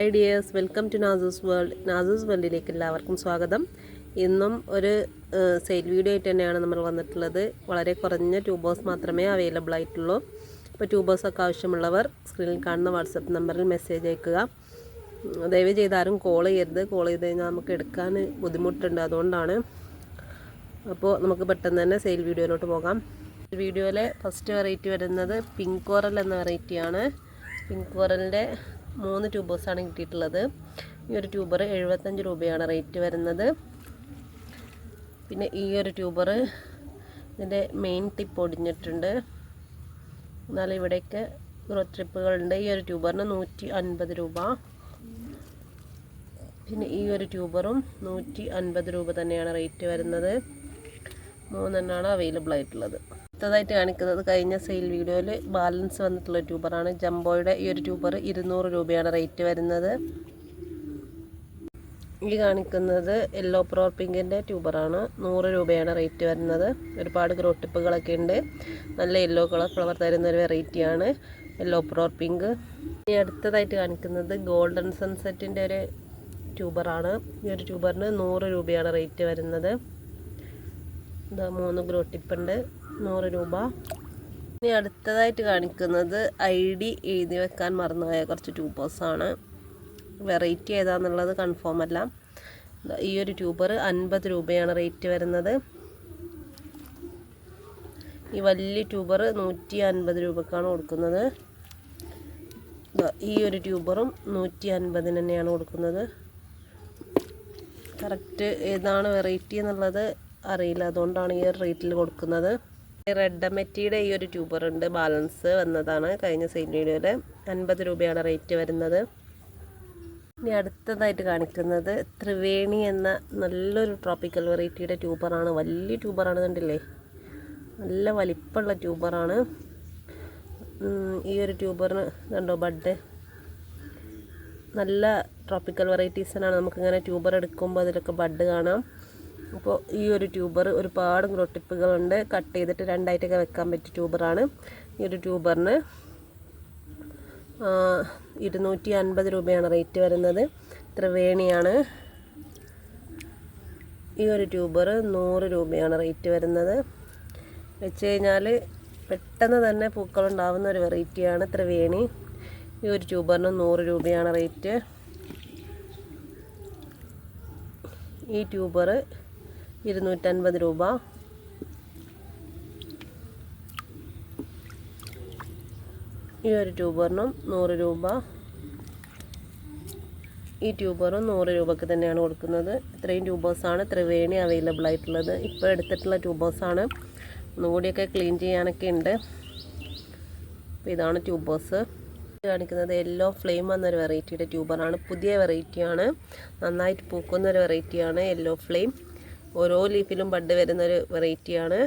High dears, welcome to Nasu's world. Nasu's വേൾഡിലേക്ക് എല്ലാവർക്കും സ്വാഗതം. ഇന്നും ഒരു സെയിൽ വീഡിയോ ആയിട്ട് തന്നെയാണ് നമ്മൾ വന്നിട്ടുള്ളത്. വളരെ കുറഞ്ഞ ട്യൂബേഴ്സ് മാത്രമേ അവൈലബിൾ ആയിട്ടുള്ളൂ. അപ്പോൾ ട്യൂബേഴ്സൊക്കെ ആവശ്യമുള്ളവർ സ്ക്രീനിൽ കാണുന്ന വാട്സപ്പ് നമ്പറിൽ മെസ്സേജ് അയക്കുക. ദയവ് ചെയ്ത് ആരും കോൾ ചെയ്യരുത്. കോൾ ചെയ്ത് കഴിഞ്ഞാൽ നമുക്ക് എടുക്കാൻ ബുദ്ധിമുട്ടുണ്ട്, അതുകൊണ്ടാണ്. അപ്പോൾ നമുക്ക് പെട്ടെന്ന് തന്നെ സെയിൽ വീഡിയോയിലോട്ട് പോകാം. വീഡിയോയിലെ ഫസ്റ്റ് വെറൈറ്റി വരുന്നത് പിങ്ക് കോറൽ എന്ന വെറൈറ്റിയാണ്. പിങ്ക് കോറലിൻ്റെ 3 ട്യൂബേഴ്സാണ് കിട്ടിയിട്ടുള്ളത്. ഈ ഒരു ട്യൂബർ 75 രൂപയാണ് റേറ്റ് വരുന്നത്. പിന്നെ ഈ ഒരു ട്യൂബർ ഇതിൻ്റെ മെയിൻ ടിപ്പ് ഒടിഞ്ഞിട്ടുണ്ട്, എന്നാലും ഇവിടെയൊക്കെ ഗ്രോത്ത് ട്രിപ്പുകളുണ്ട്. ഈ ഒരു ട്യൂബറിന് 150 രൂപ. പിന്നെ ഈ ഒരു ട്യൂബറും 150 രൂപ തന്നെയാണ് റേറ്റ് വരുന്നത്. 3 അവൈലബിൾ ആയിട്ടുള്ളത്. അടുത്തതായിട്ട് കാണിക്കുന്നത് കഴിഞ്ഞ സെയിൽ വീഡിയോയിൽ ബാലൻസ് വന്നിട്ടുള്ള ട്യൂബറാണ്. ജംബോയുടെ ഈ ഒരു ട്യൂബർ 200 രൂപയാണ് റേറ്റ് വരുന്നത്. ഈ കാണിക്കുന്നത് യെല്ലോ പ്രോ പിങ്കിൻ്റെ ട്യൂബറാണ്. 100 രൂപയാണ് റേറ്റ് വരുന്നത്. ഒരുപാട് ഗ്രോട്ടിപ്പുകളൊക്കെ ഉണ്ട്. നല്ല യെല്ലോ കളർ ഫ്ലവർ തരുന്ന ഒരു വെറൈറ്റിയാണ് യെല്ലോ പ്രോ പിങ്ക്. ഇനി അടുത്തതായിട്ട് കാണിക്കുന്നത് ഗോൾഡൻ സൺസെറ്റിൻ്റെ ഒരു ട്യൂബറാണ്. ഈ ഒരു ട്യൂബറിന് 100 രൂപയാണ് റേറ്റ് വരുന്നത്. ഇതാ 3 ഗ്രോട്ടിപ്പുണ്ട്, 100 രൂപ. ഇനി അടുത്തതായിട്ട് കാണിക്കുന്നത് ID എഴുതി വെക്കാൻ മറന്നുപോയ കുറച്ച് ട്യൂബേഴ്സാണ്. വെറൈറ്റി ഏതാണെന്നുള്ളത് കൺഫേം അല്ല. ഈ ഒരു ട്യൂബർ 50 രൂപയാണ് റേറ്റ് വരുന്നത്. ഈ വലിയ ട്യൂബർ 150 രൂപക്കാണ് കൊടുക്കുന്നത്. ഈ ഒരു ട്യൂബറും 150 തന്നെയാണ് കൊടുക്കുന്നത്. കറക്റ്റ് ഏതാണ് വെറൈറ്റി എന്നുള്ളത് അറിയില്ല, അതുകൊണ്ടാണ് ഈ ഒരു റേറ്റിൽ കൊടുക്കുന്നത്. റെഡ് അമറ്റിയുടെ ഈ ഒരു ട്യൂബർ ഉണ്ട്, ബാലൻസ് വന്നതാണ് കഴിഞ്ഞ സെയിൽ വീഡിയോയിൽ. 50 രൂപയാണ് റേറ്റ് വരുന്നത്. ഇനി അടുത്തതായിട്ട് കാണിക്കുന്നത് ത്രിവേണി എന്ന നല്ലൊരു ട്രോപ്പിക്കൽ വെറൈറ്റിയുടെ ട്യൂബറാണ്. വലിയ ട്യൂബറാണ്, കണ്ടില്ലേ, നല്ല വലിപ്പമുള്ള ട്യൂബറാണ്. ഈ ഒരു ട്യൂബറിന് കണ്ടോ ബഡ്. നല്ല ട്രോപ്പിക്കൽ വെറൈറ്റീസിനാണ്. നമുക്കിങ്ങനെ ട്യൂബർ എടുക്കുമ്പോൾ അതിലൊക്കെ ബഡ് കാണാം. അപ്പോൾ ഈ ഒരു ട്യൂബർ ഒരുപാട് ഗ്രോട്ടിപ്പുകളുണ്ട്. കട്ട് ചെയ്തിട്ട് 2ആയിട്ടൊക്കെ വെക്കാൻ പറ്റിയ ട്യൂബറാണ്. ഈ ഒരു ട്യൂബറിന് 250 രൂപയാണ് റേറ്റ് വരുന്നത്. ത്രിവേണിയാണ്. ഈ ഒരു ട്യൂബർ 100 രൂപയാണ് റേറ്റ് വരുന്നത്. വെച്ച് കഴിഞ്ഞാൽ പെട്ടെന്ന് തന്നെ പൂക്കളുണ്ടാവുന്ന ഒരു വെറൈറ്റിയാണ് ത്രിവേണി. ഈ ഒരു ട്യൂബറിന് 100 രൂപയാണ് റേറ്റ്. ഈ ട്യൂബർ 250 രൂപ. ഈ ഒരു ട്യൂബറിനും 100 രൂപ. ഈ ട്യൂബറും 100 രൂപയ്ക്ക് തന്നെയാണ് കൊടുക്കുന്നത്. ഇത്രയും ട്യൂബേഴ്സാണ് ത്രിവേണി അവൈലബിൾ ആയിട്ടുള്ളത്. ഇപ്പോൾ എടുത്തിട്ടുള്ള ട്യൂബേഴ്സാണ്. ഒന്നുകൂടിയൊക്കെ ക്ലീൻ ചെയ്യാനൊക്കെ ഉണ്ട്. അപ്പോൾ ഇതാണ് ട്യൂബേഴ്സ്. കാണിക്കുന്നത് യെല്ലോ ഫ്ലെയിം എന്നൊരു വെറൈറ്റിയുടെ ട്യൂബറാണ്. പുതിയ വെറൈറ്റിയാണ്, നന്നായിട്ട് പൂക്കുന്നൊരു വെറൈറ്റിയാണ് യെല്ലോ ഫ്ലെയിം. ഓരോ ലീഫിലും ബഡ് വരുന്നൊരു വെറൈറ്റിയാണ്.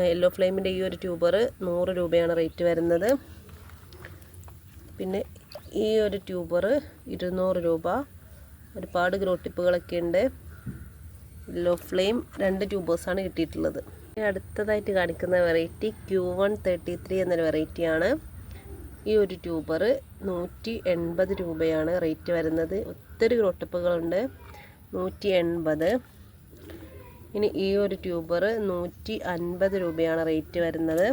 യെല്ലോ ഫ്ലെയിമിൻ്റെ ഈ ഒരു ട്യൂബർ 100 രൂപയാണ് റേറ്റ് വരുന്നത്. പിന്നെ ഈ ഒരു ട്യൂബർ 200 രൂപ. ഒരുപാട് ഗ്രോട്ടിപ്പുകളൊക്കെ ഉണ്ട്. യെല്ലോ ഫ്ലെയിം 2 ട്യൂബേഴ്സാണ് കിട്ടിയിട്ടുള്ളത്. അടുത്തതായിട്ട് കാണിക്കുന്ന വെറൈറ്റി Q133 എന്നൊരു വെറൈറ്റിയാണ്. ഈ ഒരു ട്യൂബർ 180 രൂപയാണ് റേറ്റ് വരുന്നത്. ഒത്തിരി ഗ്രോട്ടിപ്പുകളുണ്ട്, 180. ഇനി ഈ ഒരു ട്യൂബർ 150 രൂപയാണ് റേറ്റ് വരുന്നത്.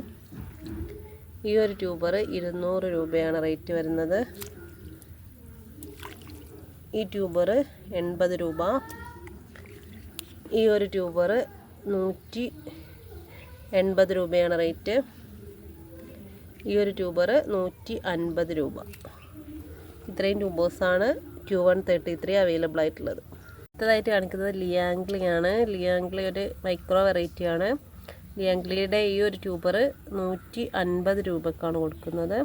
ഈ ഒരു ട്യൂബർ 200 രൂപയാണ് റേറ്റ് വരുന്നത്. ഈ ട്യൂബർ 80 രൂപ. ഈ ഒരു ട്യൂബർ 180 രൂപയാണ് റേറ്റ്. ഈ ഒരു ട്യൂബർ 150 രൂപ. ഇത്രയും ട്യൂബേഴ്സാണ് Q133 അവൈലബിൾ ആയിട്ടുള്ളത്. അടുത്തതായിട്ട് കാണിക്കുന്നത് ലിയാംഗ്ലിയാണ്. ലിയാംഗ്ലി ഒരു മൈക്രോ വെറൈറ്റിയാണ്. ലിയാംഗ്ലിയുടെ ഈ ഒരു ട്യൂബർ 150 രൂപക്കാണ് കൊടുക്കുന്നത്.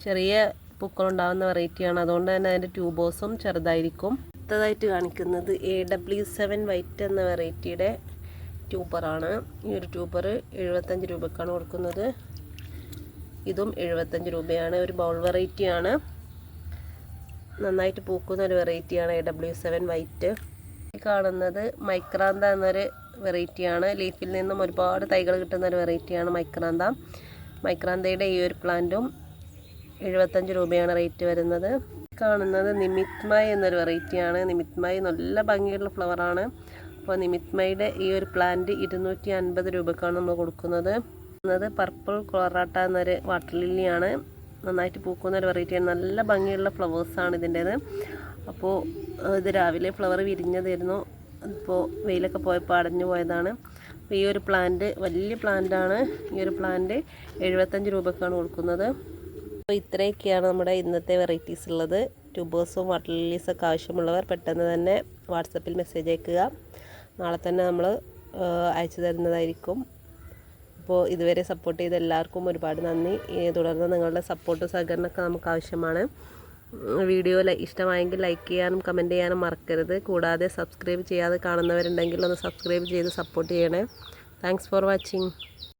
ചെറിയ പൂക്കളുണ്ടാകുന്ന വെറൈറ്റിയാണ്, അതുകൊണ്ട് തന്നെ അതിൻ്റെ ട്യൂബേഴ്സും ചെറുതായിരിക്കും. അടുത്തതായിട്ട് കാണിക്കുന്നത് AW7 വൈറ്റ് എന്ന വെറൈറ്റിയുടെ ട്യൂബറാണ്. ഈ ഒരു ട്യൂബർ 75 രൂപക്കാണ് കൊടുക്കുന്നത്. ഇതും 75 രൂപയാണ്. ഒരു ബൗൾ വെറൈറ്റിയാണ്, നന്നായിട്ട് പൂക്കുന്ന ഒരു വെറൈറ്റിയാണ് AW7 വൈറ്റ്. ഈ കാണുന്നത് മൈക്രാന്ത എന്നൊരു വെറൈറ്റിയാണ്. ലീഫിൽ നിന്നും ഒരുപാട് തൈകൾ കിട്ടുന്ന ഒരു വെറൈറ്റിയാണ് മൈക്രാന്ത. മൈക്രാന്തയുടെ ഈ ഒരു പ്ലാന്റും 75 രൂപയാണ് റേറ്റ് വരുന്നത്. കാണുന്നത് നിമിത്മായി എന്നൊരു വെറൈറ്റിയാണ്. നിമിത്മായി നല്ല ഭംഗിയുള്ള ഫ്ലവറാണ്. അപ്പോൾ നിമിത്മയുടെ ഈ ഒരു പ്ലാന്റ് 250 രൂപക്കാണ് നമ്മൾ കൊടുക്കുന്നത്. പർപ്പിൾ കൊളറാട്ട എന്നൊരു വാട്ടർ ലില്ലിയാണ്. നന്നായിട്ട് പൂക്കുന്ന ഒരു വെറൈറ്റിയാണ്. നല്ല ഭംഗിയുള്ള ഫ്ലവേഴ്സാണ് ഇതിൻ്റേത്. അപ്പോൾ ഇത് രാവിലെ ഫ്ലവർ വിരിഞ്ഞതായിരുന്നു. ഇപ്പോൾ വെയിലൊക്കെ പോയപ്പോൾ അടഞ്ഞു പോയതാണ്. അപ്പോൾ ഈ ഒരു പ്ലാന്റ് വലിയ പ്ലാന്റാണ്. ഈ ഒരു പ്ലാന്റ് 75 രൂപക്കാണ് കൊടുക്കുന്നത്. അപ്പോൾ ഇത്രയൊക്കെയാണ് നമ്മുടെ ഇന്നത്തെ വെറൈറ്റീസ് ഉള്ളത്. ട്യൂബേഴ്സും വാട്ടർ ലില്ലീസൊക്കെ ആവശ്യമുള്ളവർ പെട്ടെന്ന് തന്നെ വാട്സപ്പിൽ മെസ്സേജ് അയക്കുക. നാളെ തന്നെ നമ്മൾ അയച്ചു തരുന്നതായിരിക്കും. അപ്പോൾ ഇതുവരെ സപ്പോർട്ട് ചെയ്ത എല്ലാവർക്കും ഒരുപാട് നന്ദി. തുടർന്ന് നിങ്ങളുടെ സപ്പോർട്ടും സഹകരണമൊക്കെ നമുക്ക് ആവശ്യമാണ്. വീഡിയോ ഇഷ്ടമായെങ്കിൽ ലൈക്ക് ചെയ്യാനും കമൻറ്റ് ചെയ്യാനും മറക്കരുത്. കൂടാതെ സബ്സ്ക്രൈബ് ചെയ്യാതെ കാണുന്നവരുണ്ടെങ്കിൽ ഒന്ന് സബ്സ്ക്രൈബ് ചെയ്ത് സപ്പോർട്ട് ചെയ്യണേ. Thanks for watching.